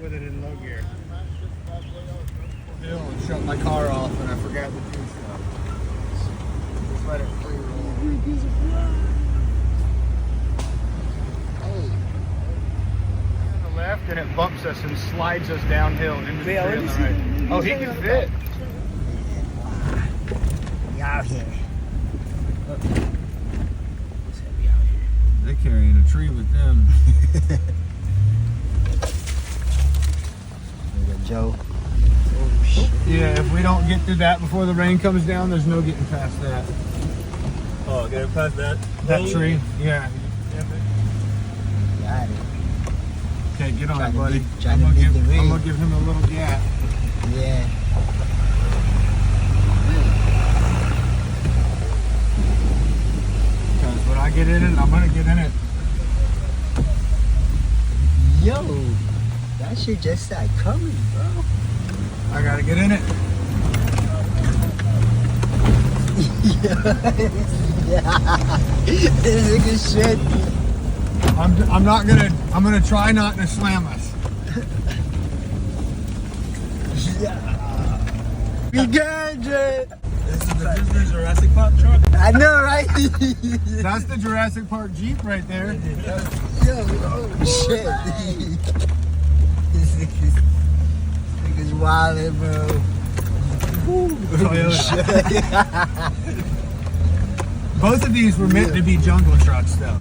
with it in low gear. Shut my car off and I forgot to do stuff. Just let it free roll. On the left and it bumps us and slides us downhill into the tree on the right. Oh, he can fit. We out here. They're carrying a tree with them. Look at Joe. Oh shit. Yeah, if we don't get to that before the rain comes down, there's no getting past that. Oh, getting past that? That tree? Yeah. Got it. Okay, get on Trying it, to buddy. beat- trying to beat the I'm wind. gonna give him a little gap. Yeah. Because when I get in it, I'm gonna get in it. Yo, that shit just started coming, bro. I gotta get in it. Yeah. This nigga shit. I'm gonna try not to slam us. We got it. This is the Jurassic Park truck. I know, right? That's the Jurassic Park Jeep right there. Yo, oh shit. This nigga's wildin', bro. Oh, shit. Both of these were meant to be jungle trucks though.